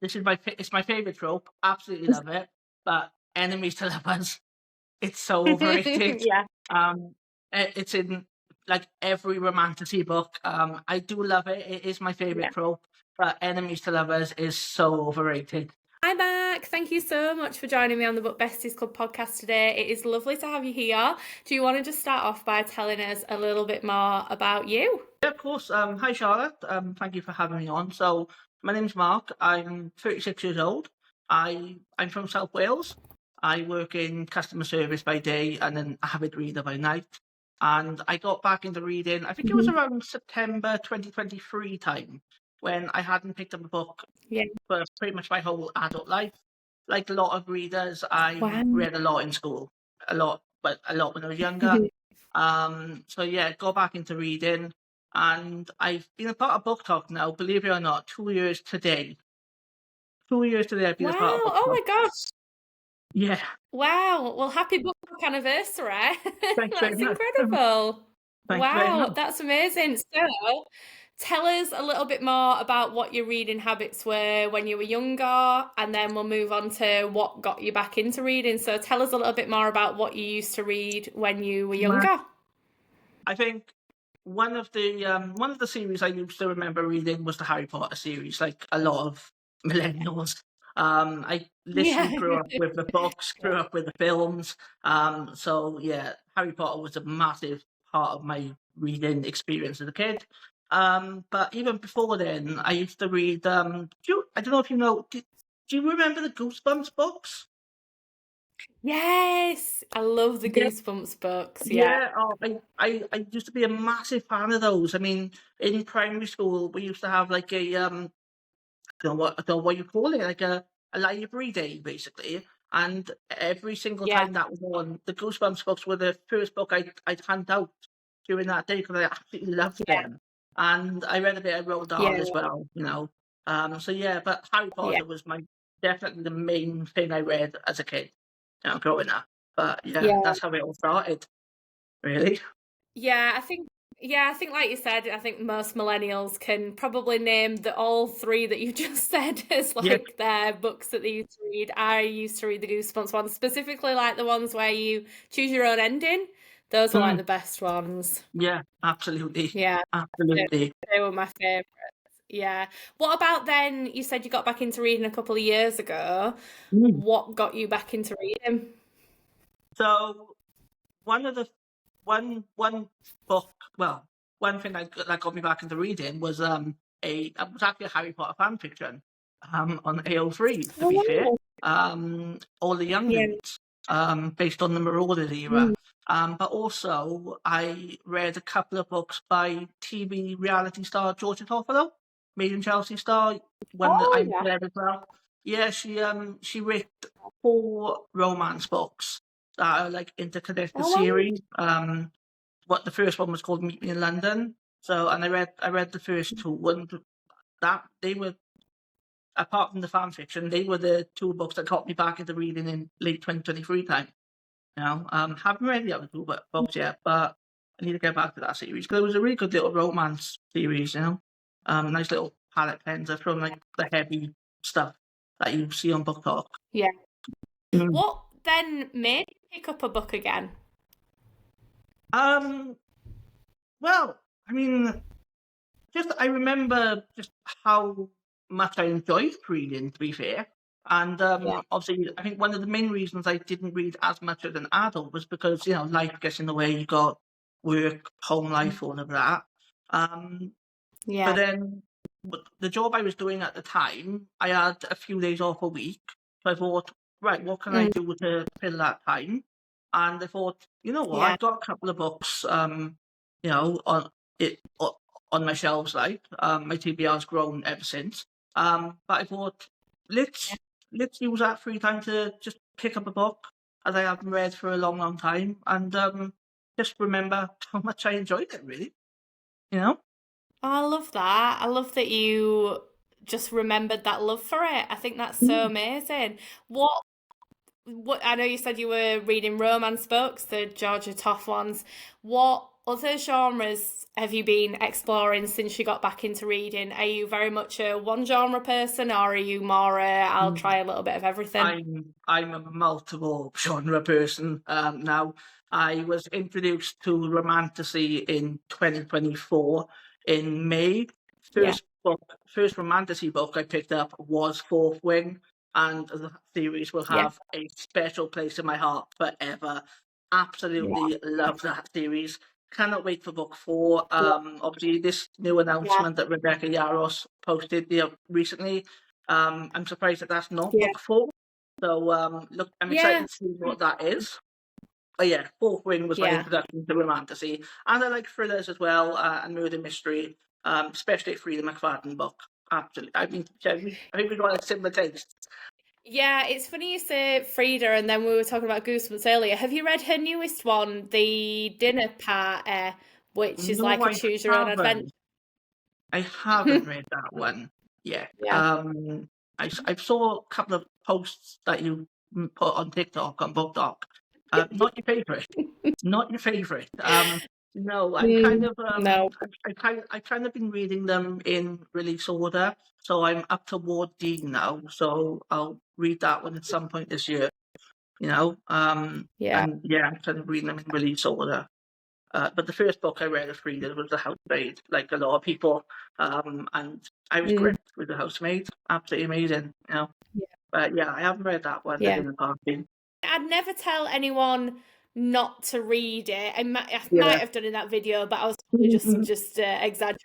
it's my favorite trope. Absolutely love it. But enemies to lovers, it's so overrated. Yeah. Um, it's in like every romantasy book. I do love it. It is my favorite Yeah. trope. But enemies to lovers is so overrated. Hi, Mark. Thank you so much for joining me on the Book Besties Club podcast today. It is lovely to have you here. Do you want to just start off by telling us a little bit more about you? Yeah, of course. Hi, Charlotte. Thank you for having me on. So, my name's Mark. I'm 36 years old. I'm from South Wales. I work in customer service by day and an avid reader by night. And I got back into reading, I think it was around September 2023 time, when I hadn't picked up a book Yeah. for pretty much my whole adult life. Like a lot of readers, I Wow. read a lot in school, but a lot when I was younger. So yeah, got back into reading, and I've been a part of BookTok now. Believe it or not, 2 years today. 2 years today, I've been a Wow. part of Oh BookTok. my gosh. Yeah, Wow. Well, happy book anniversary. thanks very That's much. incredible. Thanks very Wow, much. that's amazing. So, tell us a little bit more about what your reading habits were when you were younger, and then we'll move on to what got you back into reading. So, tell us a little bit more about what you used to read when you were Well, younger. I think one of the series I used to remember reading was the Harry Potter series, like a lot of millennials. I Yeah. literally grew up with the books, grew up with the films. So yeah, Harry Potter was a massive part of my reading experience as a kid. But even before then, I used to read. I don't know if you know. Do you remember the Goosebumps books? Yes, I love the Yeah, Goosebumps books. Yeah. yeah. Oh, I used to be a massive fan of those. I mean, in primary school, we used to have like a I don't know what you call it, like a library day basically. And every single Yeah. time that was on, the Goosebumps books were the first book I'd hand out during that day because I absolutely loved Yeah. them. And I read a bit of Roald Yeah. Dahl as well, So yeah, but Harry Yeah. Potter was my definitely the main thing I read as a kid, growing up. But yeah, Yeah. that's how it all started, really. Yeah, I think like you said, I think most millennials can probably name all three that you just said as Yeah. like their books that they used to read. I used to read the Goosebumps ones, specifically like the ones where you choose your own ending. Those are like Mm, the best ones. yeah, absolutely. Yeah, they, Absolutely. they were my favourites. Yeah. What about then? You said you got back into reading a couple of years ago. Mm. What got you back into reading? So one of the one book, well, one thing that got me back into reading was it was actually a Harry Potter fan fiction on AO3, to be fair. Oh, All the yeah. Younglings, based on the Marauders era. Mm. But also I read a couple of books by TV reality star Georgia Toffolo, Made in Chelsea star, one that Oh, I'm yeah. there as well. Yeah, she wrote 4 romance books that are like interconnected Oh, wow. series. What the first one was called Meet Me in London. So, and I read the first two, and that they were, apart from the fan fiction, they were the 2 books that got me back into reading in late 2023 time. Haven't read the other 2 books yet, but I need to get back to that series because it was a really good little romance series. Nice little palette cleanser from like the heavy stuff that you see on BookTok. Yeah. Mm. What then made you pick up a book again? Um, well, I mean, just I remember just how much I enjoyed reading, to be fair. And Yeah. obviously, I think one of the main reasons I didn't read as much as an adult was because life gets in the way. You got work, home life, all of that. Um, Yeah. but then the job I was doing at the time, I had a few days off a week. So I thought, right, what can I Mm. do to fill that time? And I thought, you know what, Yeah. I've got a couple of books, on it on my shelves. Like my TBR's grown ever since. But I thought, let's let's use that free time to just pick up a book as I haven't read for a long, long time, and just remember how much I enjoyed it. Really, you know. Oh, I love that. I love that you just remembered that love for it. I think that's so amazing. What I know you said you were reading romance books, the Georgia Toff ones. What other genres have you been exploring since you got back into reading? Are you very much a one genre person, or are you more I'll try a little bit of everything? I'm a multiple genre person now. I was introduced to Romantasy in 2024 in May. Yeah, First Romantasy book I picked up was Fourth Wing, and the series will yeah, have a special place in my heart forever. yeah, Absolutely love that series. Cannot wait for book four. Obviously, this new yeah, announcement that Rebecca Yaros posted recently. I'm surprised that that's not yeah, book four. So look, I'm yeah, excited to see what that is. But yeah, Fourth Wing was my yeah. introduction to Romantasy, and I like thrillers as well, and murder mystery, especially a Frida McFadden book. Absolutely, I mean, yeah, I think we got a similar taste. Yeah, it's funny you say Frida, and then we were talking about Goosebumps earlier. Have you read her newest one, The Dinner Party, which is No, like a I choose your own adventure? haven't. I haven't read that one yet. Yeah. I saw a couple of posts that you put on TikTok on BookTok. Not your favorite. Not your favorite. No, I'm kind of No. I've kind of been reading them in release order, so I'm up toward D now. So I'll read that one at some point this year. Yeah. And yeah, I'm kind of reading them in release order. But the first book I read of Frida was The Housemaid, like a lot of people, and I was Mm. gripped with The Housemaid. Absolutely amazing. Yeah. But yeah, I haven't read that one. The Yeah. Dinner Party. I'd never tell anyone not to read it. I might Yeah. have done in that video, but I was probably Mhm. just exaggerating.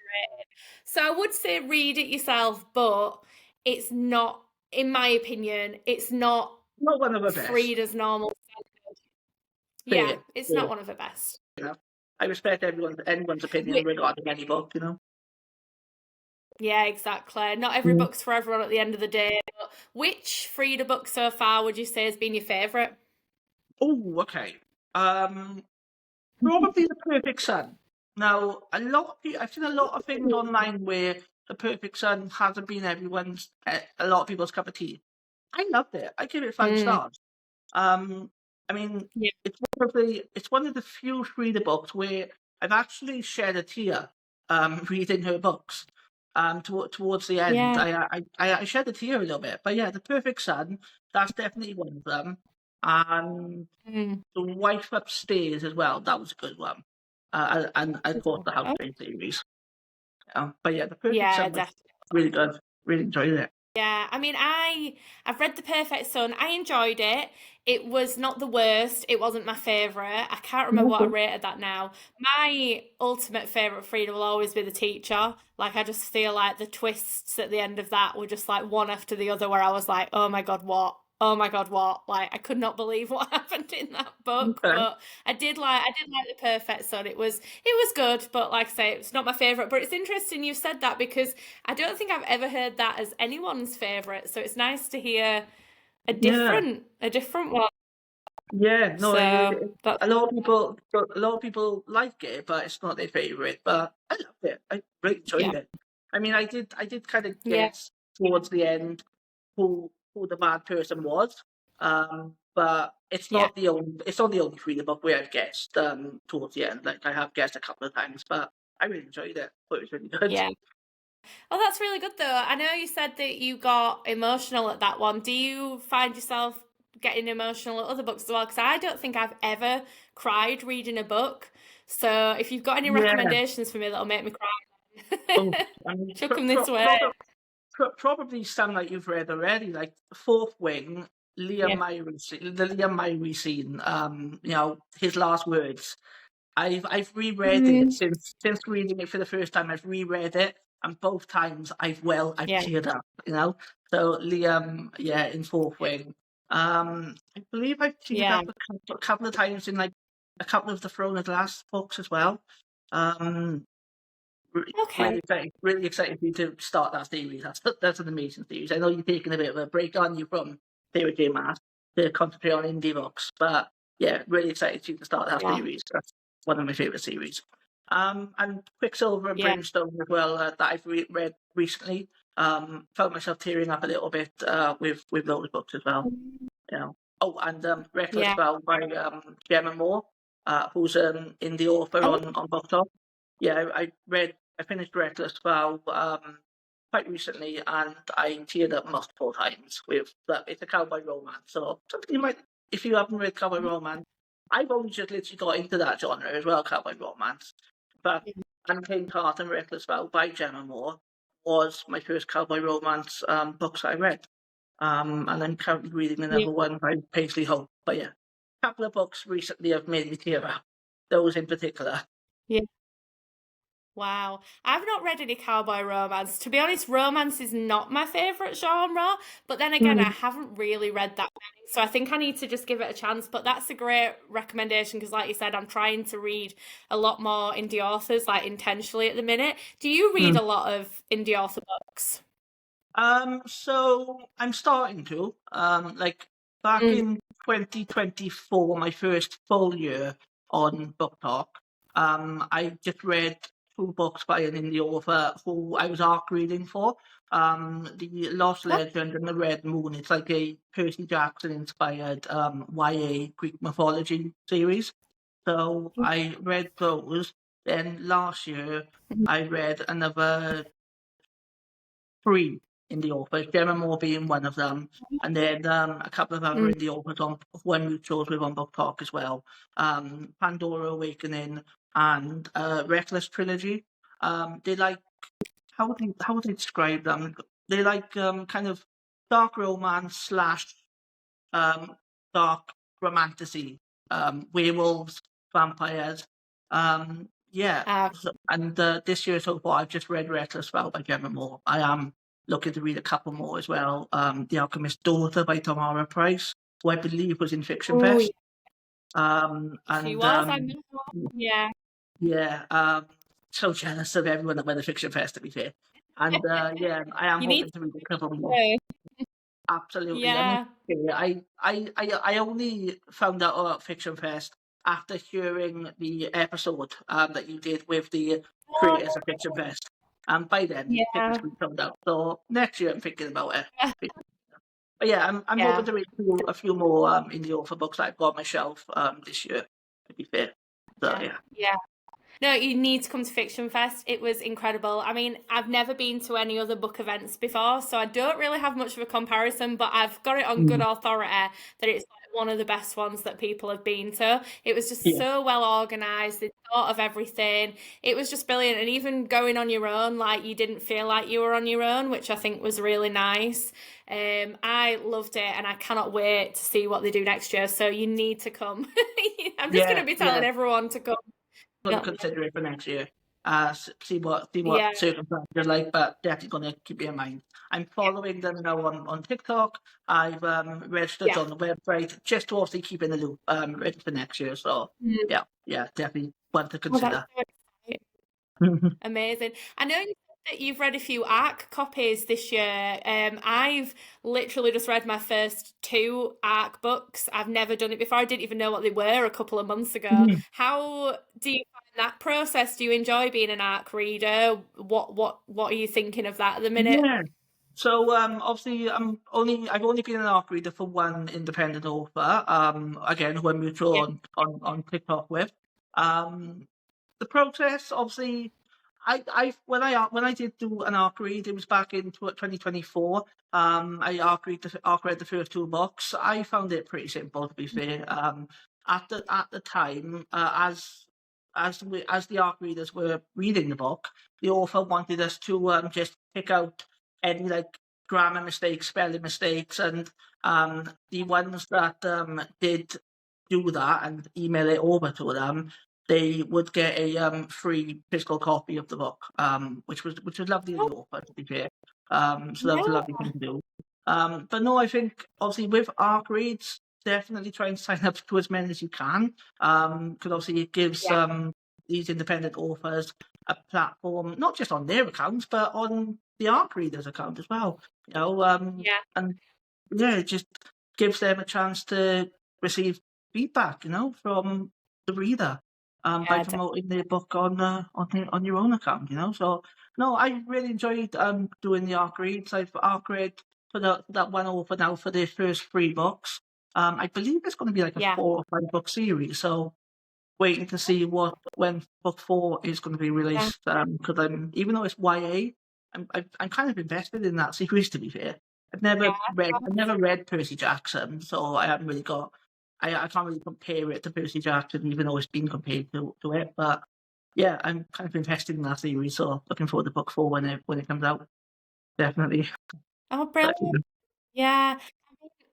So I would say read it yourself, but it's not, in my opinion, it's not Not one of the best. Frida's normal. Yeah, Fair, it's not fair. one of the best. I respect anyone's opinion regarding any book. Yeah, exactly. Not every Mm. book's for everyone at the end of the day. But which Frida book so far would you say has been your favourite? Oh, okay. Um, Probably The Perfect Sun. Now, I've seen a lot of things online where The Perfect Sun hasn't been a lot of people's cup of tea. I loved it. I give it five Mm, stars. Um, I mean, yeah, it's one of the few Frida books where I've actually shed a tear reading her books. Towards the end, yeah. I shed a tear a little bit, but yeah, The Perfect Sun, that's definitely one of them. And Mm. The Wife Upstairs as well, that was a good one. And of course the Oh, Housemaid series. But yeah, The Perfect yeah, Sun was definitely. really good. Really enjoyed it. Yeah, I mean, I've read The Perfect Son. I enjoyed it. It was not the worst. It wasn't my favorite. I can't remember what I rated that now. My ultimate favorite Frida will always be The Teacher. Like, I just feel like the twists at the end of that were just like one after the other, where I was like, oh my God, what? Oh my God, what? Like, I could not believe what happened in that book. Okay. But I did like The Perfect Son. It was good, but like I say, it's not my favorite. But it's interesting you said that, because I don't think I've ever heard that as anyone's favorite. So it's nice to hear a Yeah. different one. Yeah. No, So that's a lot of people like it, but it's not their favorite. But I loved it. I really enjoyed yeah, it. I mean, I did kind of yeah, guess towards the end who the bad person was. But yeah, it's not the only Frida book where I've guessed towards the end. Like I have guessed a couple of times, but I really enjoyed it. Thought it was really good. yeah. Oh, that's really good though. I know you said that you got emotional at that one. Do you find yourself getting emotional at other books as well? Because I don't think I've ever cried reading a book. So if you've got any Yeah. recommendations for me that'll make me Oh, cry, I mean, chuck them this way. probably some that you've read already, like Fourth Wing, Yeah. The Liam Myrie scene. His last words. I've reread it Mm. since reading it for the first time. I've reread it, and both times I've Yeah, teared up. So Liam, yeah, in Fourth Wing. I believe I've teared yeah. up a couple of times in like a couple of the Throne of Glass books as well. Um, Okay. really excited for you to start that series. That's an amazing series. I know you're taking a bit of a break on you from Fairy Tale Mass to concentrate on indie books, but yeah, really excited for you to start that Yeah, series. That's one of my favorite series. And Quicksilver and yeah. Brimstone as well, that I've read recently. Felt myself tearing up a little bit with those books as well. Oh, and Reckless Yeah. Vow by Gemma Moore, who's indie author Oh, on BookTok. Yeah, I finished Reckless Vow quite recently, and I teared up multiple times with that. It's a cowboy romance, so something you might, if you haven't read cowboy romance, I've only just literally got into that genre as well, cowboy romance. But Untamed Heart and Reckless Vow by Gemma Moore was my first cowboy romance books I read. And I'm currently reading yeah. another one by Paisley Hope. But yeah, a couple of books recently have made me tear up. Those in particular. Yeah. Wow. I've not read any cowboy romance. To be honest, romance is not my favourite genre, but then again, I haven't really read that many, so I think I need to just give it a chance. But that's a great recommendation because, like you said, I'm trying to read a lot more indie authors, like intentionally at the minute. Do you read a lot of indie author books? So I'm starting to. Like back Mm. in 2024, my first full year on BookTok, I just read two books by an indie author who I was arc reading for. The Lost Oh, Legend and the Red Moon. It's like a Percy Jackson inspired YA Greek mythology series. So I read those. Then last year I read another three indie authors, Gemma Moore being one of them, and then a couple of other mm. indie authors on one mutuals with on BookTok as well. Pandora Awakening and Reckless Trilogy. They like how would I describe them? They like kind of dark romance slash um, dark romantasy, werewolves, vampires. Yeah, Ah, and this year so far, I've just read Reckless Vow by Gemma Moore. I am looking to read a couple more as well. The Alchemist's Daughter by Tamara Price, who I believe was in Fiction oh, yeah. Fest. She And was. I know. Yeah. yeah, so jealous of everyone that went to Fiction Fest, to be fair. And yeah, I am You need hoping to read a couple more. to. Absolutely. I mean, Yeah. I only found out about Fiction Fest after hearing the episode that you did with the Oh, creators of Fiction Fest. And by then, the tickets yeah. been sold out. So next year, I'm thinking about it. But yeah, I'm hoping Yeah. to read a few more indie author books that I've got on my shelf this year, to be fair. So Yeah. yeah. Yeah. No, you need to come to Fiction Fest. It was incredible. I mean, I've never been to any other book events before, so I don't really have much of a comparison, but I've got it on good Mm. authority that it's like one of the best ones that people have been to. It was just Yeah. so well organized. They thought of everything. It was just brilliant. And even going on your own, like you didn't feel like you were on your own, which I think was really nice. I loved it and I cannot wait to see what they do next year. So you need to come. I'm just going Yeah, to be yeah. telling everyone to come. Gonna consider it for next year. See Yeah. what circumstances are like, but definitely gonna keep it in mind. I'm following them now on TikTok. I've registered Yeah. on the website just to obviously keep in the loop, ready for next year. So Mm. yeah, definitely one to Oh, that's consider. so amazing. I know you said that you've read a few ARC copies this year. I've literally just read my first two ARC books. I've never done it before. I didn't even know what they were a couple of months ago. How do you find that process? Do you enjoy being an ARC reader? What are you thinking of that at the minute? Yeah. So obviously I've only been an ARC reader for one independent author. Again, who I'm mutual Yeah. on TikTok with. Um the process, obviously, when I did do an arc read, it was back in 2024. I arc read the first two books. I found it pretty simple, to be fair. At the time, as the arc readers were reading the book, the author wanted us to just pick out any like grammar mistakes, spelling mistakes, and the ones that did do that and email it over to them, they would get a free physical copy of the book, which was lovely of the Oh, author, to be fair. So that was a lovely yeah. thing to do. But no, I think obviously with ARC reads, definitely try and sign up to as many as you can, because obviously it gives Yeah. these independent authors a platform, not just on their accounts, but on the ARC readers account as well. Yeah. And yeah, it just gives them a chance to receive feedback, from the reader, by Yeah. promoting their book on your own account. So no, I really enjoyed doing the ARC reads. I've ARC read for that one author now for their first three books. I believe it's going to be like a Yeah. 4 or 5 book series. So waiting to see when book 4 is going to be released. Because even though it's YA, I'm kind of invested in that series. To be fair, I've never read Percy Jackson, so I haven't really got. I can't really compare it to Percy Jackson, even though it's been compared to it. But yeah, I'm kind of invested in that series, so looking forward to book 4 when it comes out. Definitely. Oh, But, brilliant. Yeah.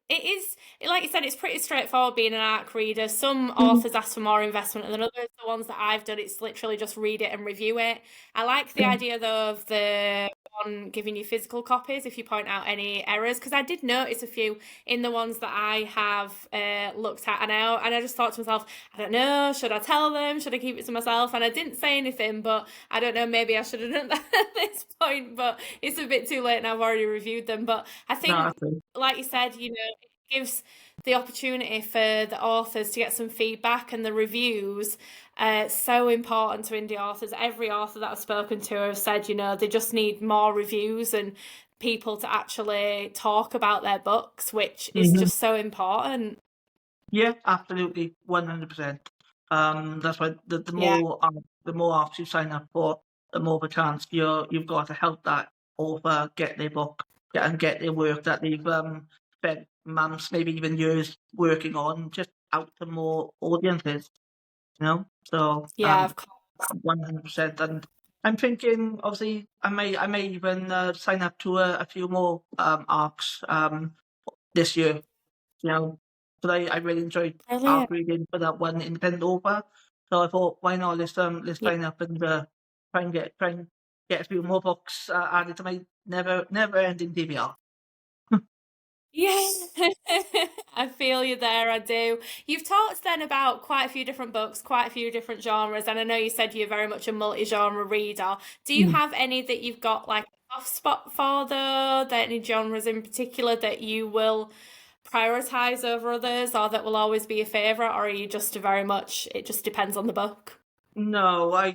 It is, like you said, it's pretty straightforward being an ARC reader. Some authors ask for more investment than others. The ones that I've done, it's literally just read it and review it. I like the idea, though, of the one giving you physical copies if you point out any errors, because I did notice a few in the ones that I have looked at, and I just thought to myself, I don't know, should I tell them? Should I keep it to myself? And I didn't say anything, but I don't know, maybe I should have done that at this point, but it's a bit too late and I've already reviewed them. But I think, like you said, it gives the opportunity for the authors to get some feedback, and the reviews so important to indie authors. Every author that I've spoken to have said, they just need more reviews and people to actually talk about their books, which is just so important. Yeah, absolutely, 100%. That's why the more authors you sign up for, the more of a chance you've got to help that author get their book, get their work that they've spent months, maybe even years working on, just out to more audiences. So Of course. 100%. And I'm thinking, obviously, I may even sign up to a few more arcs this year. But I really enjoyed Brilliant. reading for that one independent author. So I thought, why not? Let's sign up and try and get a few more books added to my never ending DVR. Yeah, I feel you there, I do. You've talked then about quite a few different books, quite a few different genres, and I know you said you're very much a multi-genre reader. Do you have any that you've got like a soft spot for, though? That any genres in particular that you will prioritize over others, or that will always be a favorite, or are you just very much, it just depends on the book? No,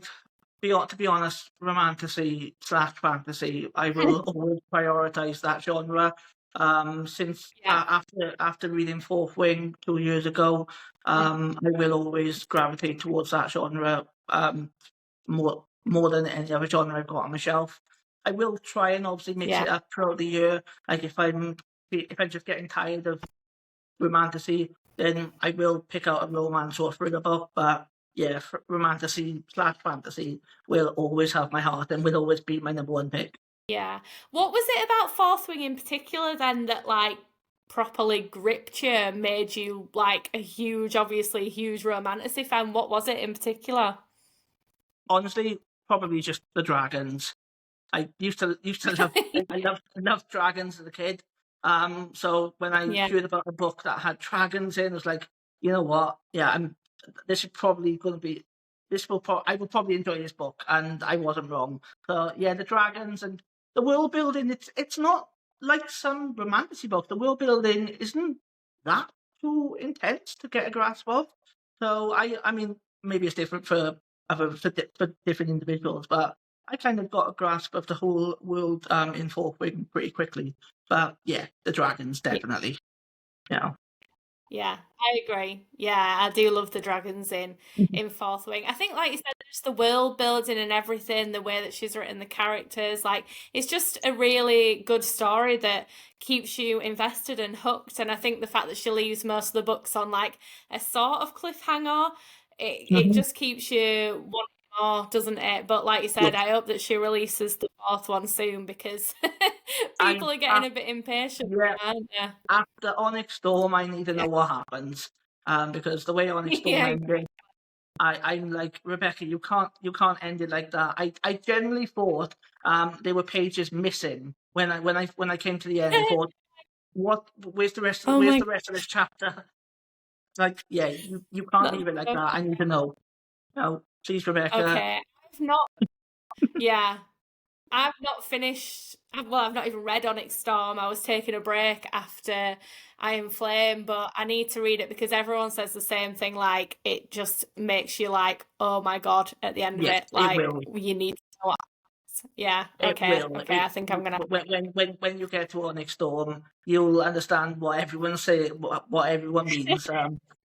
to be honest, romantasy / fantasy, I will always prioritize that genre. Since after reading Fourth Wing 2 years ago, I will always gravitate towards that genre more than any other genre I've got on my shelf. I will try and obviously mix it up throughout the year. Like if I'm just getting tired of romantasy, then I will pick out a romance or a thriller book. But yeah, romantasy / fantasy will always have my heart and will always be my number one pick. Yeah. What was it about Fourth Wing in particular then that like properly gripped you, made you like obviously huge romantasy fan? What was it in particular? Honestly, probably just the dragons. I used to love I loved dragons as a kid. So when I heard about a book that had dragons in, I was like, you know what? Yeah, this is probably going to be. I will probably enjoy this book, and I wasn't wrong. So yeah, the dragons and the world building. It's not like some romantasy book. The world building isn't that too intense to get a grasp of. So I mean, maybe it's different for different individuals, but I kind of got a grasp of the whole world in Fourth Wing pretty quickly. But yeah, the dragons definitely. Yeah, I agree. Yeah, I do love the dragons in Fourth Wing. I think, like you said, just the world building and everything, the way that she's written the characters, like it's just a really good story that keeps you invested and hooked. And I think the fact that she leaves most of the books on like a sort of cliffhanger, it just keeps you wanting more, doesn't it? But like you said, I hope that she releases the fourth one soon, because people are getting a bit impatient, aren't they? After Onyx Storm, I need to know what happens. Because the way Onyx Storm ended, I'm like, Rebecca, you can't end it like that. I genuinely thought there were pages missing when I came to the end. I thought, where's the rest of this chapter? Like, yeah, you can't leave it like that. I need to know. No, please, Rebecca. Okay, I've not finished. Well, I've not even read Onyx Storm. I was taking a break after Iron Flame, but I need to read it because everyone says the same thing. Like, it just makes you like, oh my God, at the end of it. Like, you need to know what happens. Yeah. It Okay. will. Okay. I think I'm gonna. When you get to our next storm, you'll understand what everyone's saying, what everyone means.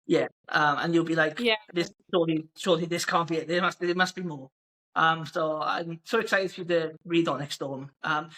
Yeah. And you'll be like, Yeah. this surely this can't be it. There must be more. So I'm so excited for you to read Onyx Storm. I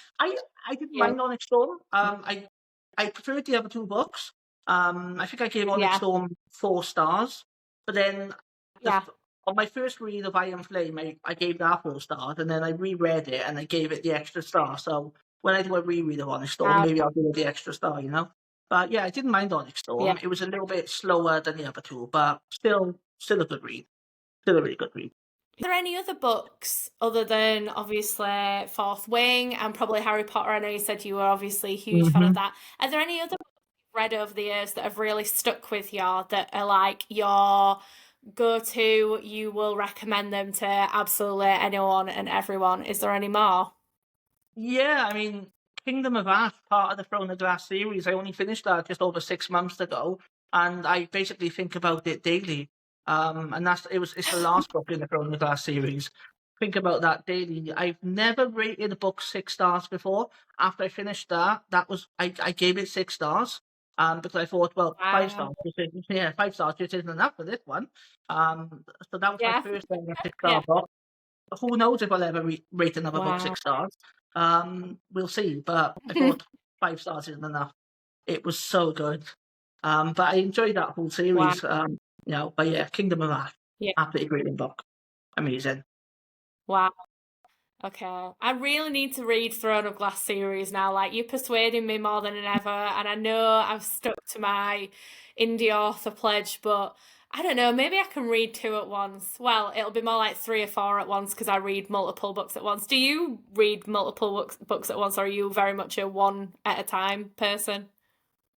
didn't Yeah. mind Onyx Storm. I preferred the other two books. I think I gave Onyx Yeah. Storm 4 stars, but then the Yeah. on my first read of Iron Flame, I gave that 4 stars, and then I reread it and I gave it the extra star. So when I do a reread of Onyx Storm, maybe I'll give it the extra star, you know. But yeah, I didn't mind Onyx Yeah. Storm. It was a little bit slower than the other two, but still a good read. Still a really good read. Are there any other books other than obviously Fourth Wing and probably Harry Potter? I know you said you were obviously a huge fan of that. Are there any other books you've read over the years that have really stuck with you that are like your go-to, you will recommend them to absolutely anyone and everyone? Is there any more? Yeah, I mean, Kingdom of Ash, part of the Throne of Glass series. I only finished that just over 6 months ago, and I basically think about it daily. And it's the last book in the Throne of Glass series. Think about that daily. I've never rated a book 6 stars before. After I finished I gave it 6 stars. Because I thought, well, five Wow. stars, yeah, 5 stars just isn't enough for this one. So that was my Yeah. first ever Yeah. 6 star book. Who knows if I'll ever rate another book Wow. 6 stars? We'll see. But I thought 5 stars isn't enough. It was so good. But I enjoyed that whole Wow. series. But yeah, Kingdom of Ash, Yeah. absolutely great book, amazing. Wow. Okay. I really need to read Throne of Glass series now. Like, you're persuading me more than ever, and I know I've stuck to my indie author pledge, but I don't know, maybe I can read 2 at once. Well, it'll be more like 3 or 4 at once because I read multiple books at once. Do you read multiple books at once, or are you very much a one at a time person?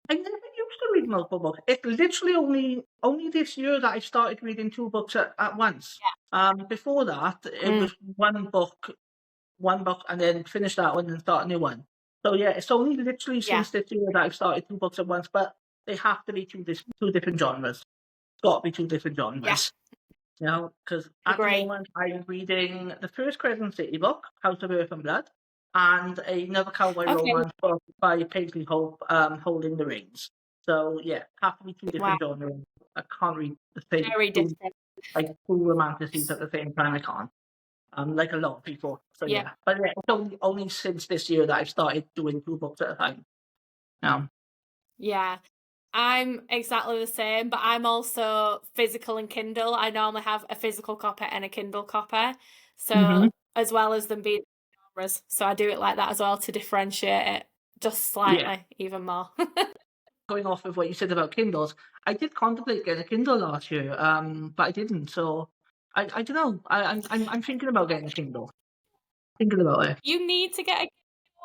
I never used to read multiple books. It's literally only this year that I started reading 2 books at once. Before that, it Mm, was one book, and then finish that one and start a new one. So yeah, it's only literally yeah. since this year that I've started 2 books at once, but they have to be two different genres. It's got to be two different Yeah. genres, because at the Agree. moment I'm reading the first Crescent City book, House of Earth and Blood, and another cowboy Okay. romance book by Paisley Hope, Holding the Reins. So yeah, have to be two Wow. different genres. I can't read the same Very different. two romanticities at the same time. I can't. Like a lot of people. So Yeah. yeah, but yeah, it's only since this year that I've started doing 2 books at a time. Yeah. I'm exactly the same, but I'm also physical and Kindle. I normally have a physical copy and a Kindle copy. So, hmm as well as them being genres. So I do it like that as well to differentiate it just Yeah, slightly even more. going off of what you said about Kindles, I did contemplate getting a Kindle last year, but I didn't. So I don't know. I'm thinking about getting a Kindle. Thinking about it. You need to get a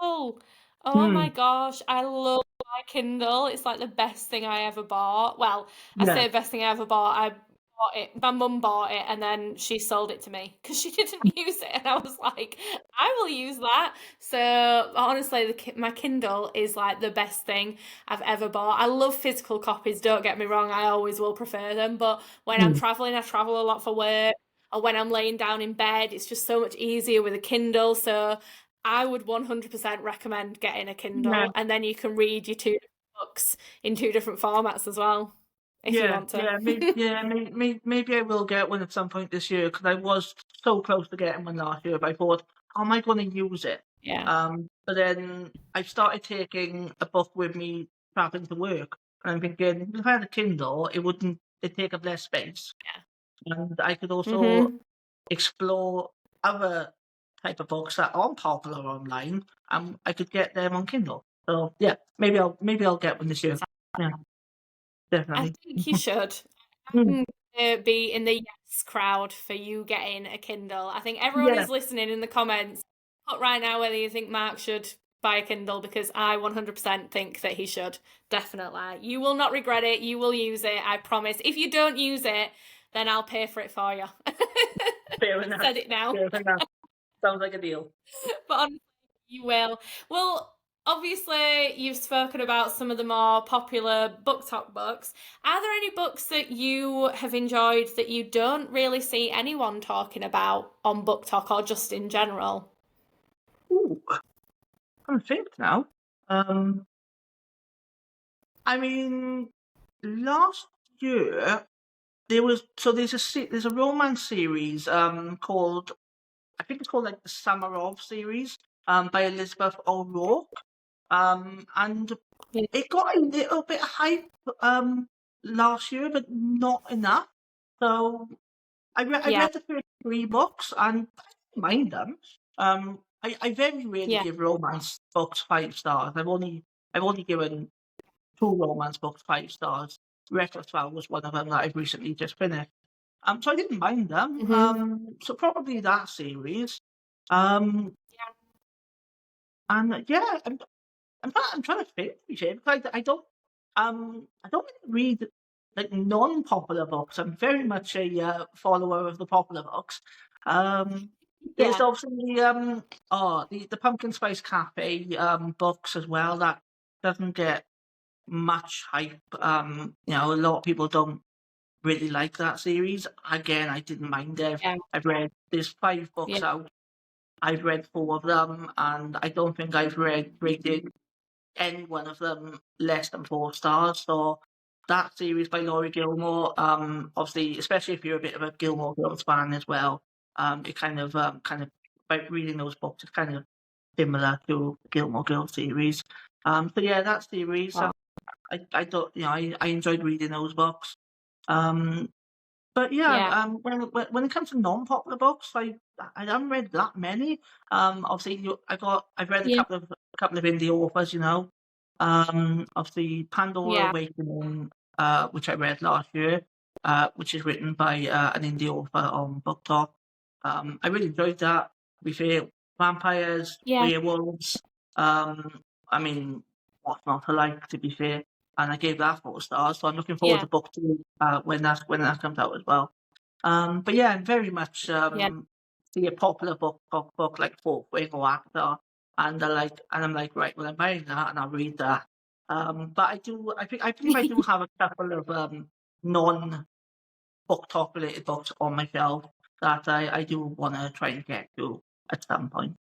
Kindle. Oh Hmm. my gosh, I love my Kindle. It's like the best thing I ever bought. Well, I Yeah. say best thing I ever bought. I bought it. My mum bought it and then she sold it to me because she didn't use it, and I was like, I will use that. So honestly, my Kindle is like the best thing I've ever bought. I love physical copies. Don't get me wrong. I always will prefer them, but when I'm Hmm. traveling, I travel a lot for work. Or when I'm laying down in bed, it's just so much easier with a Kindle. So I would 100% recommend getting a Yeah. Kindle, and then you can read your 2 books in 2 different formats as well, if you Yeah, want to. yeah, maybe I will get one at some point this year because I was so close to getting one last year. But I thought, how am I going to use it? Yeah. But then I started taking a book with me traveling to work, and I'm thinking, if I had a Kindle, it'd take up less space, and I could also Mm-hmm. explore other type of books that aren't popular online, and I could get them on Kindle. So yeah, maybe I'll get one this year. Yeah, I definitely. think you should. Mm, I'm gonna be in the yes crowd for you getting a Kindle. I think everyone yeah. is listening in the comments. Put right now whether you think Mark should buy a Kindle, because I 100% think that he should. Definitely. You will not regret it. You will use it. I promise. If you don't use it, then I'll pay for it for you. Fair enough. Said it now. Fair enough. Sounds like a deal. But honestly, you will. Well, obviously, you've spoken about some of the more popular BookTok books. Are there any books that you have enjoyed that you don't really see anyone talking about on BookTok or just in general? Ooh, I'm think now. I mean, last year there's a romance series called, I think it's called like the Summer of series by Elizabeth O'Rourke, and Yeah. it got a little bit of hype last year, but not enough. So I Yeah. read the first 3 books and I didn't mind them. I very rarely Yeah. give romance books 5 stars. I've only given 2 romance books 5 stars. Reckless was one of them that I've recently just finished. So I didn't mind them. So probably that series. Um, and yeah, I'm trying to think, because I don't really read like non-popular books. I'm very much a follower of the popular books. There's Yeah. obviously the Pumpkin Spice Cafe books as well that doesn't get much hype. A lot of people don't really like that series. Again, I didn't mind it. Yeah. There's 5 books Yeah. out. I've read 4 of them, and I don't think I've rated any one of them less than 4 stars. So that series by Laurie Gilmore, obviously, especially if you're a bit of a Gilmore Girls fan as well, it kind of by reading those books, it's kind of similar to Gilmore Girls series. So yeah, that series, Wow. I don't, I enjoyed reading those books. Um, but yeah, Yeah. when it comes to non-popular books, I haven't read that many. Obviously, I've read a Yeah. couple of indie authors, obviously Pandora Yeah. Awakening, which I read last year, which is written by an indie author on BookTok. I really enjoyed that. To be fair, vampires, Yeah. werewolves. I mean, what's not to like? To be fair, and I gave that 4 stars. So I'm looking forward Yeah. to book 2 when that comes out as well. But yeah, I'm very much Yeah. see a popular book like Fourth Wing or Actor, and I'm like, right, well, I'm buying that and I'll read that. But I believe I do have a couple of non BookTok related books on my shelf that I do want to try and get to at some point.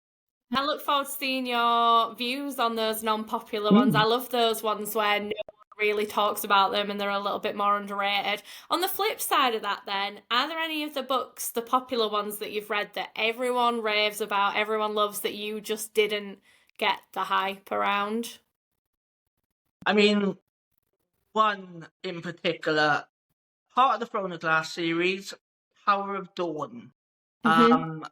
I look forward to seeing your views on those non-popular ones. I love those ones where no one really talks about them and they're a little bit more underrated. On the flip side of that then, are there any of the books, the popular ones that you've read that everyone raves about, everyone loves, that you just didn't get the hype around? I mean, one in particular, part of the Throne of Glass series, Power of Dawn. Mm-hmm.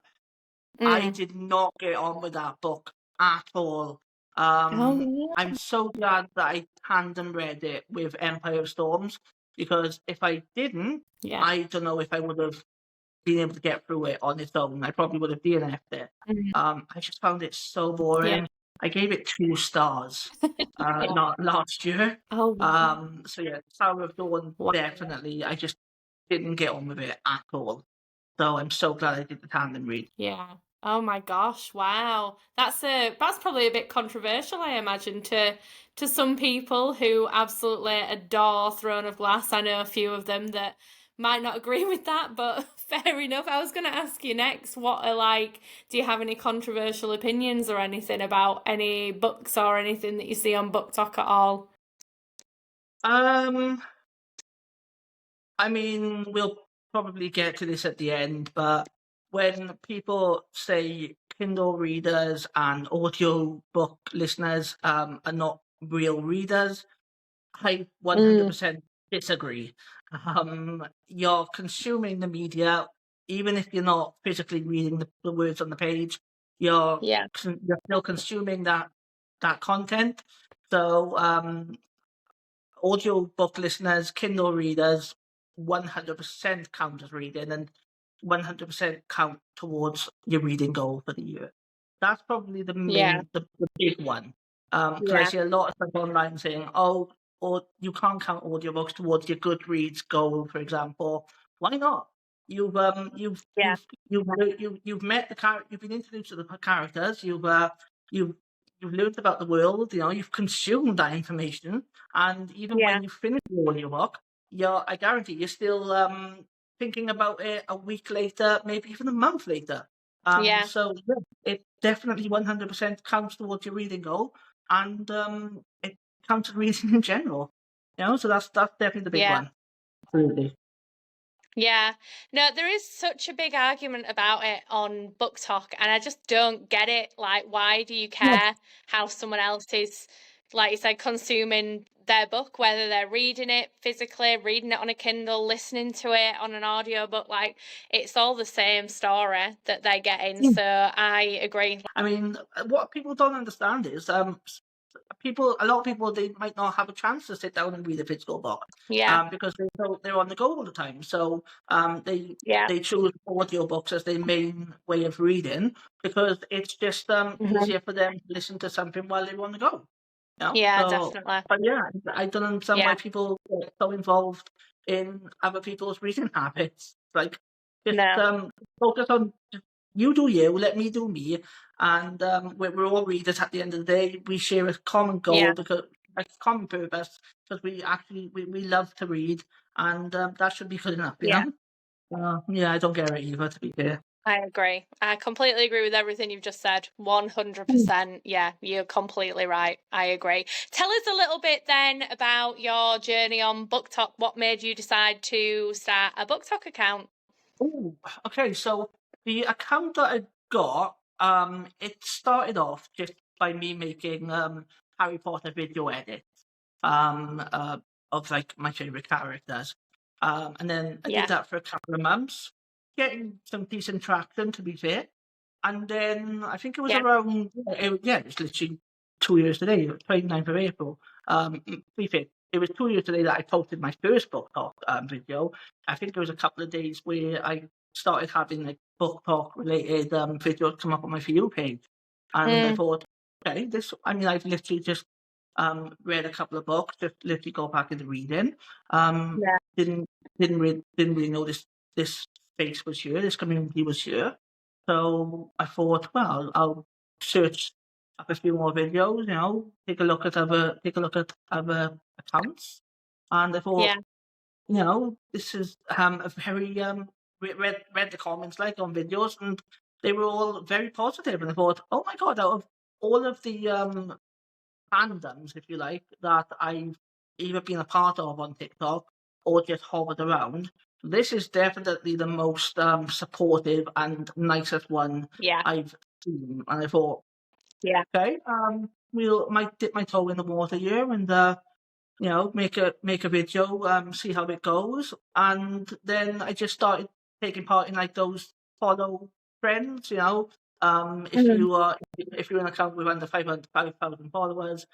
I Mm. did not get on with that book at all. Oh, I'm so glad that I tandem read it with Empire of Storms, because if I didn't, yeah. I don't know if I would have been able to get through it on its own. I probably would have DNF'd it. Mm. I just found it so Yeah. boring. I gave it 2 stars Yeah. not last year. Oh, wow. So yeah, Tower of Dawn, Wow. definitely. I just didn't get on with it at all. So I'm so glad I did the tandem read. Yeah. Oh my gosh, wow. That's probably a bit controversial, I imagine, to some people who absolutely adore Throne of Glass. I know a few of them that might not agree with that, but fair enough. I was going to ask you next, do you have any controversial opinions or anything about any books or anything that you see on BookTok at all? I mean, we'll probably get to this at the end, but when people say Kindle readers and audio book listeners are not real readers, I 100% disagree. You're consuming the media, even if you're not physically reading the words on the page. You're Yeah. you're still consuming that content. So audiobook listeners, Kindle readers, 100% count as reading, and 100% count towards your reading goal for the year. That's probably the Yeah. the big one. Because I Yeah. see a lot of stuff online saying, "Oh, or you can't count audiobooks towards your Goodreads goal," for example. Why not? You've Yeah. you've met the character. You've been introduced to the characters. You've you've learned about the world. You've consumed that information, and even Yeah. when you finish the audiobook, I guarantee you're still thinking about it a week later, maybe even a month later. Yeah. So yeah, it definitely 100% counts towards your reading goal, and it counts as reading in general. So that's definitely the big Yeah. one. Absolutely. Yeah. No, there is such a big argument about it on BookTok, and I just don't get it. Like, why do you Yeah. care how someone else is, like you said, consuming their book, whether they're reading it physically, reading it on a Kindle, listening to it on an audiobook? Like, it's all the same story that they're getting. Yeah. So I agree. I mean, what people don't understand is a lot of people, they might not have a chance to sit down and read a physical book, Yeah. because they're on the go all the time. So Yeah. they choose audiobooks as their main way of reading, because it's just Mhm. easier for them to listen to something while they're on the go. Yeah, So, definitely. but yeah, I don't understand Yeah. why people get so involved in other people's reading habits. Like, just No. focus on, you do you, let me do me, and we're all readers at the end of the day. We share a common Yeah. goal, because a common purpose, because we love to read, and that should be good enough. Yeah. Yeah, I don't get it either, to be fair. I agree. I completely agree with everything you've just said. 100%. Yeah, you're completely right. I agree. Tell us a little bit then about your journey on BookTok. What made you decide to start a BookTok account? Oh, okay. So the account that I got, it started off just by me making Harry Potter video edits, of like my favorite characters, and then I did Yeah. that for a couple of months, getting some decent traction, to be fair. And then I think it was Yeah. around, it was literally 2 years today, 29th of April. To be fair, it was 2 years today that I posted my first book talk video. I think there was a couple of days where I started having like book talk related videos come up on my For You page. And I Mm, thought, okay, I've literally just read a couple of books, just literally go back into reading. yeah. Didn't really know this space was here, this community was here. So I thought, well, I'll search up a few more videos, take a look at other accounts, and I thought, Yeah. this is a very read the comments like on videos, and they were all very positive, and I thought, oh my god, out of all of the fandoms, if you like, that I've either been a part of on TikTok or just hovered around, this is definitely the most supportive and nicest one Yeah. I've seen. And I thought, Yeah. okay, might dip my toe in the water here, and make a video, see how it goes. And then I just started taking part in like those follow trends. If Mm, you're an account with under 5,000 followers,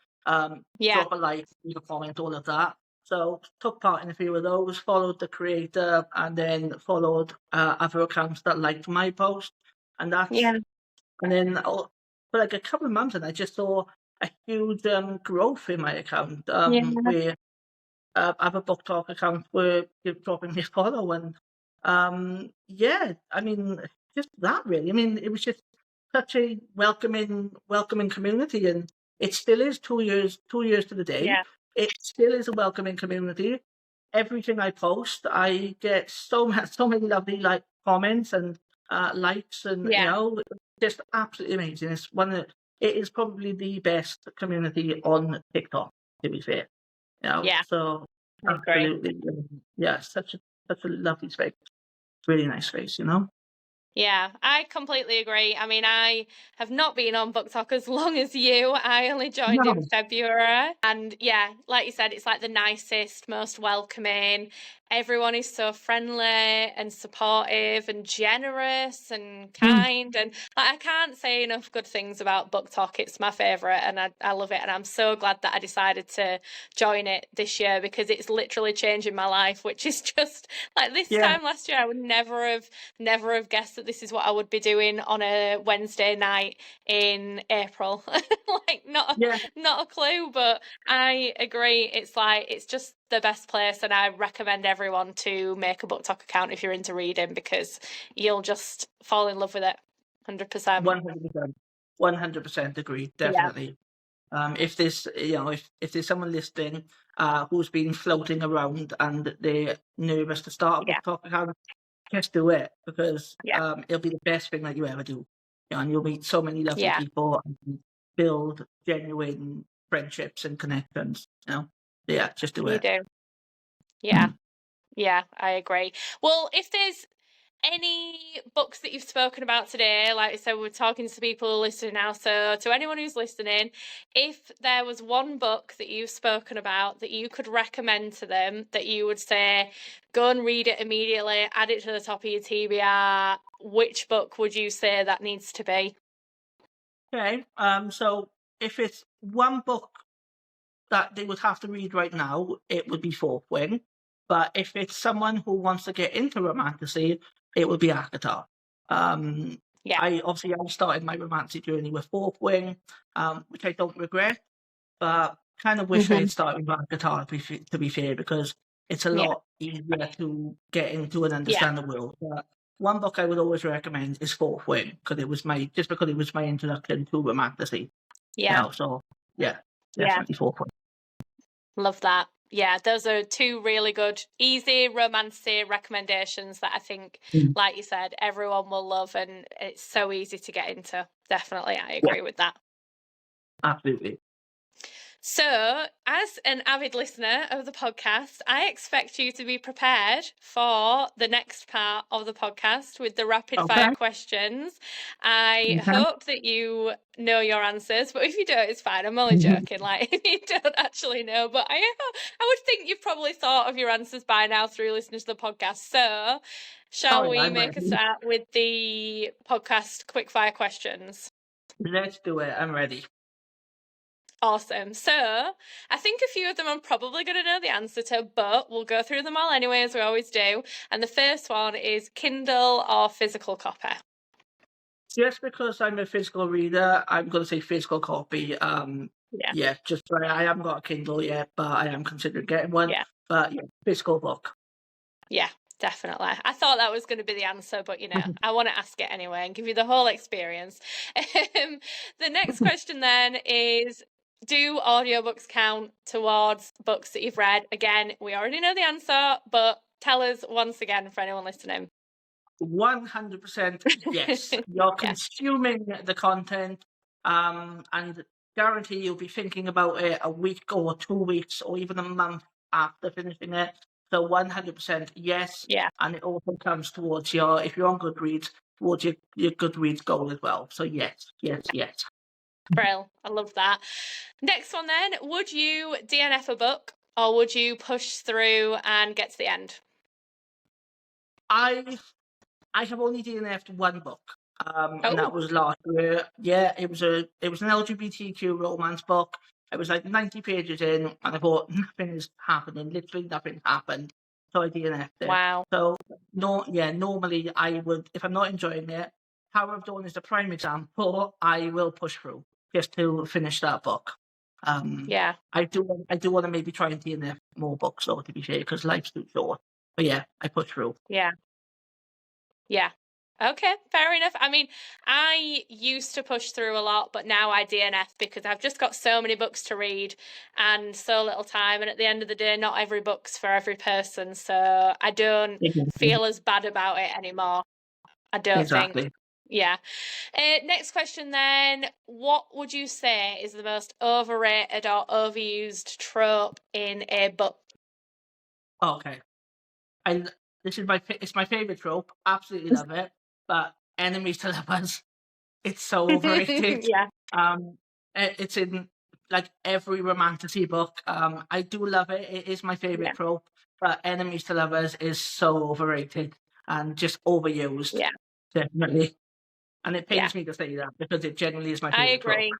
yeah. drop a like, leave a comment, all of that. So took part in a few of those, followed the creator, and then followed other accounts that liked my post, and Yeah. then for like a couple of months, and I just saw a huge growth in my account, Yeah. where other book talk accounts were dropping me a follow, and yeah, I mean, just that really. I mean, it was just such a welcoming community, and it still is 2 years to the day. Yeah. It still is a welcoming community. Everything I post, I get so many lovely like comments and likes, and Yeah. just absolutely amazing. It is probably the best community on TikTok, to be fair. Yeah. So I agree. absolutely, yeah, such a lovely space, really nice space. Yeah, I completely agree. I mean, I have not been on BookTok as long as you. I only joined in No, February. And yeah, like you said, it's like the nicest, most welcoming. Everyone is so friendly and supportive and generous and mm, kind. And like, I can't say enough good things about BookTok. It's my favourite and I love it. And I'm so glad that I decided to join it this year because it's literally changing my life, which is just like this yeah, time last year, I would never have guessed that this is what I would be doing on a Wednesday night in April. Like yeah, not a clue, but I agree. It's just the best place, and I recommend everyone to make a BookTok account if you're into reading because you'll just fall in love with it. 100%. 100%, 100% agree, Yeah. definitely. If there's if there's someone listening who's been floating around and they're nervous to start a Yeah. book talk account, just do it, because Yeah. it'll be the best thing that you ever do. And you'll meet so many lovely Yeah. people and build genuine friendships and connections. Yeah, just do You it. do. Yeah. Yeah, I agree. Well, if there's any books that you've spoken about today, like I said, we're talking to people listening now, so to anyone who's listening, if there was one book that you've spoken about that you could recommend to them, that you would say, go and read it immediately, add it to the top of your TBR, which book would you say that needs to be? Okay. So if it's one book that they would have to read right now, it would be Fourth Wing. But if it's someone who wants to get into Romantasy, it would be Akatar. Yeah. I started my Romantasy journey with Fourth Wing, which I don't regret, but kind of wish I had started with Akatar, to be fair, because it's a Yeah. lot easier to get into and Yeah. understand the world. But one book I would always recommend is Fourth Wing, because it was my introduction to Romantasy. Yeah. So yeah, Yeah. definitely Fourth Wing. Love that. Yeah, those are two really good, easy romancy recommendations that I think, like you said, everyone will love, and it's so easy to get into. Definitely, I agree with that. Absolutely. So, as an avid listener of the podcast, I expect you to be prepared for the next part of the podcast with the rapid fire questions. I hope that you know your answers, but if you don't, it's fine. I'm only joking. Like, if you don't actually know, but I would think you've probably thought of your answers by now through listening to the podcast. So, shall we make a start with the podcast quickfire questions? Let's do it. I'm ready. Awesome. So I think a few of them I'm probably going to know the answer to, but we'll go through them all anyway, as we always do. And the first one is Kindle or physical copy? Just because I'm a physical reader, I'm going to say physical copy. Just I haven't got a Kindle yet, but I am considering getting one. Yeah. But yeah, physical book. Yeah, definitely. I thought that was going to be the answer, but I want to ask it anyway and give you the whole experience. The next question then is, do audiobooks count towards books that you've read? Again, we already know the answer, but tell us once again for anyone listening. 100% yes. You're consuming the content, and guarantee you'll be thinking about it a week or 2 weeks or even a month after finishing it. So 100% yes. Yeah. And it also comes towards if you're on Goodreads, towards your Goodreads goal as well. So yes. Brill, I love that. Next one then, would you DNF a book or would you push through and get to the end? I have only DNF'd one book, and that was last year. Yeah, it was an LGBTQ romance book. It was like 90 pages in, and I thought nothing is happening. Literally nothing happened. So I DNF'd it. Wow. So normally I would, if I'm not enjoying it, How I've Done is the prime example. I will push through just to finish that book. I do want to maybe try and DNF more books, though, to be fair, because life's too short. But yeah, I push through. Yeah. Okay, fair enough. I mean, I used to push through a lot, but now I DNF because I've just got so many books to read and so little time. And at the end of the day, not every book's for every person. So I don't feel as bad about it anymore. I don't think. Yeah. Next question then. What would you say is the most overrated or overused trope in a book? Okay. It's my favorite trope. Absolutely love it. But enemies to lovers, it's so overrated. It's in like every Romantasy book. I do love it. It is my favorite trope. But enemies to lovers is so overrated and just overused. Yeah, definitely. And it pains me to say that because it genuinely is my favorite. I agree.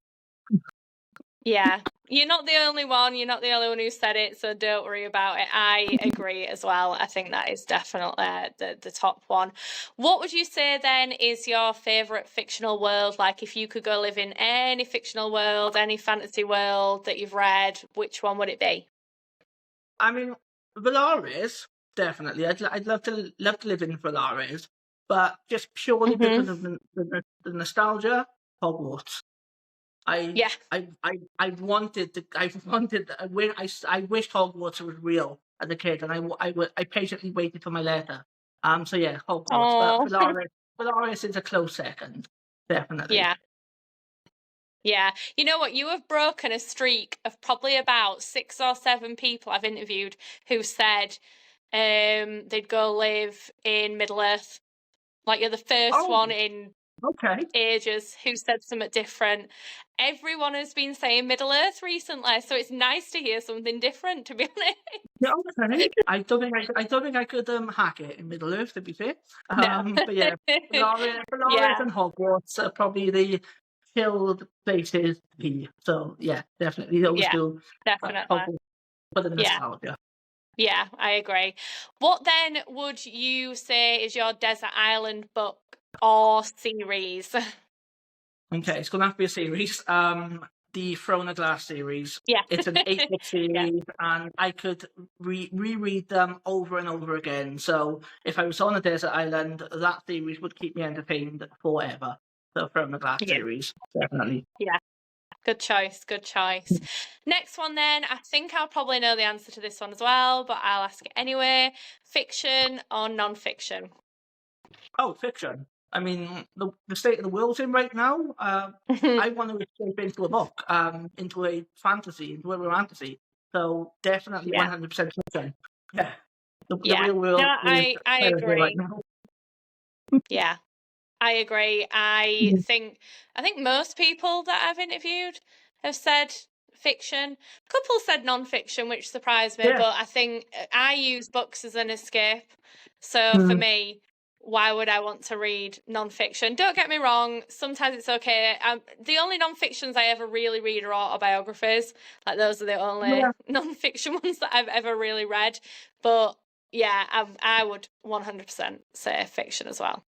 Yeah, you're not the only one. You're not the only one who said it, so don't worry about it. I agree as well. I think that is definitely the top one. What would you say then is your favourite fictional world? Like, if you could go live in any fictional world, any fantasy world that you've read, which one would it be? I mean, Valaris, definitely. I'd love to live in Valaris, but just purely because of the nostalgia, Hogwarts. I wish Hogwarts was real as a kid, and I patiently waited for my letter. So yeah, Hogwarts. But Oh, Dolores is a close second, definitely. yeah. Yeah. You know what? You have broken a streak of probably about 6 or 7 people I've interviewed who said they'd go live in Middle Earth. Like, you're the first Oh, one in okay. ages who said something different. Everyone has been saying Middle Earth recently, so it's nice to hear something different, to be honest. Yeah, okay. I don't think I could hack it in Middle Earth, to be fair. No. But yeah, Dolores Yeah, and Hogwarts are probably the chilled places to be. So yeah, definitely those yeah, two. definitely. Hogwarts for the Yeah, nostalgia. yeah, I agree. What then would you say is your desert island book or series? Okay, it's gonna have to be a series. The Throne of Glass series. Yeah. It's an 8-book Yeah, series, and I could reread them over and over again. So if I was on a desert island, that series would keep me entertained forever. The Throne of Glass yeah, series, definitely. yeah. Good choice, good choice. Next one then, I think I'll probably know the answer to this one as well, but I'll ask it anyway. Fiction or non-fiction? Oh, fiction. I mean, the state of the world's in right now. I want to escape into a book, into a fantasy, into a romantasy. So definitely Yeah, 100% fiction. Yeah, the yeah. real No, world is I terrible right agree. now. Yeah, I agree. I think most people that I've interviewed have said fiction. A couple said non-fiction, which surprised me, Yeah. but I think I use books as an escape. So for Mm. me, why would I want to read non-fiction? Don't get me wrong, sometimes it's okay. The only non-fictions I ever really read are autobiographies. Like, those are the only Yeah. non-fiction ones that I've ever really read. But yeah, I would 100% say fiction as well.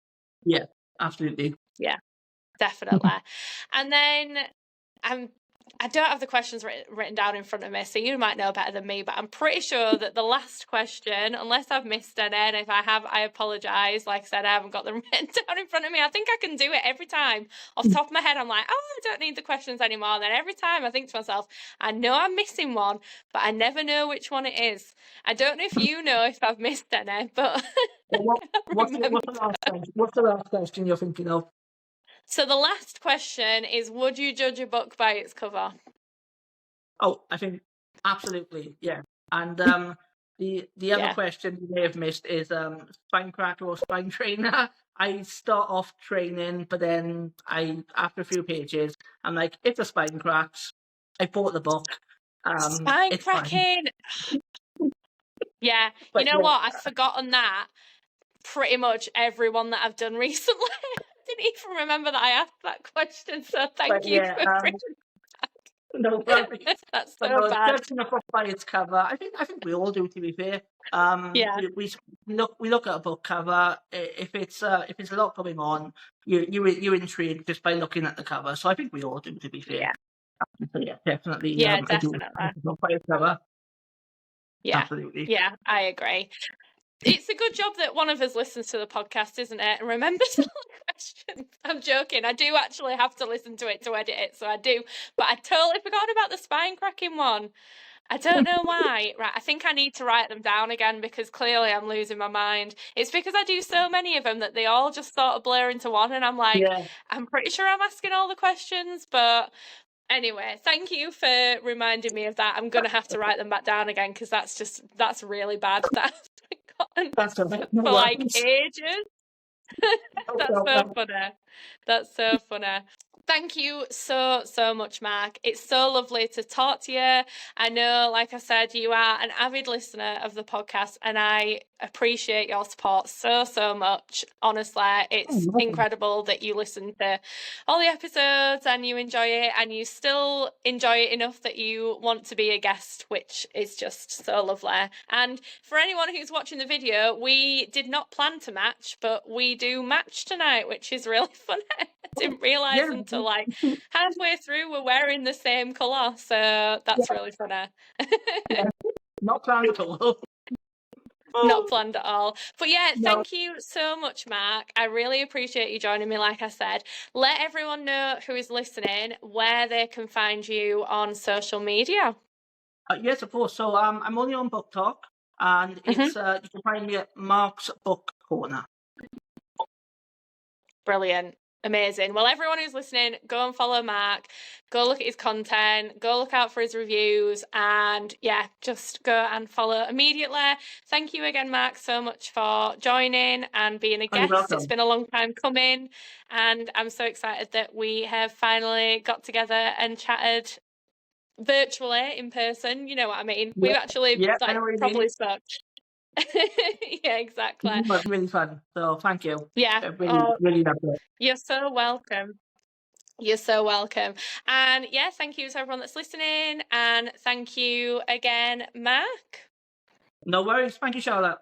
Yeah, absolutely. Yeah, definitely. And then I don't have the questions written down in front of me, so you might know better than me, but I'm pretty sure that the last question, unless I've missed any, and if I have, I apologise. Like I said, I haven't got them written down in front of me. I think I can do it every time. Off the top of my head, I'm like, oh, I don't need the questions anymore. And then every time I think to myself, I know I'm missing one, but I never know which one it is. I don't know if you know if I've missed any, but Well, I can't remember. what's the last question you're thinking of? So the last question is, would you judge a book by its cover? Oh, I think absolutely, yeah. And the other Yeah. question you may have missed is spine cracker or spine trainer. I start off training, but then after a few pages, I'm like, if the spine cracks, I bought the book. Spine It's fine. cracking. Yeah, you But know yeah, what? I've forgotten that pretty much everyone that I've done recently. I didn't even remember that I asked that question, so but thank you yeah, for bringing no worries. that's But so no, bad. judging a book by its cover, I think we all do. To be fair, Yeah. we look at a book cover. If it's a lot going on, you're intrigued just by looking at the cover. So I think we all do. To be fair, Yeah. so yeah, definitely. Yeah, I do definitely. judge a book by its cover. Yeah. Absolutely. Yeah, I agree. It's a good job that one of us listens to the podcast, isn't it? And remembers all the questions. I'm joking. I do actually have to listen to it to edit it, so I do. But I totally forgot about the spine cracking one. I don't know why. Right, I think I need to write them down again because clearly I'm losing my mind. It's because I do so many of them that they all just sort of blur into one, and I'm like, Yeah. I'm pretty sure I'm asking all the questions, but anyway, thank you for reminding me of that. I'm gonna have to write them back down again because that's really bad that I've forgotten That's all right. No for like worries. ages. No That's so problem. funny. That's so funny. Thank you so much, Mark. It's so lovely to talk to you. I know, like I said, you are an avid listener of the podcast, and I appreciate your support so much. Honestly, it's incredible that you listen to all the episodes and you enjoy it, and you still enjoy it enough that you want to be a guest, which is just so lovely. And for anyone who's watching the video, we did not plan to match, but we do match tonight, which is really funny. I didn't realise Yeah. until like halfway through we're wearing the same colour, so that's really funny. Yeah. Not planned at all. Not planned at all. But yeah, No. thank you so much, Mark. I really appreciate you joining me, like I said. Let everyone know who is listening where they can find you on social media. Yes, of course. So I'm only on BookTok, and it's you can find me at Mark's Book corner. Brilliant. Amazing. Well, everyone who's listening, go and follow Mark, go look at his content, go look out for his reviews, and yeah, just go and follow immediately. Thank you again, Mark, so much for joining and being a Oh, you're guest. welcome. It's been a long time coming, and I'm so excited that we have finally got together and chatted virtually in person. You know what I mean? We've actually Yeah, I like know what you properly mean. spoke. Yeah, exactly. It was really fun. So thank you. Yeah. I really loved it. You're so welcome. You're so welcome. And yeah, thank you to everyone that's listening. And thank you again, Mark. No worries. Thank you, Charlotte.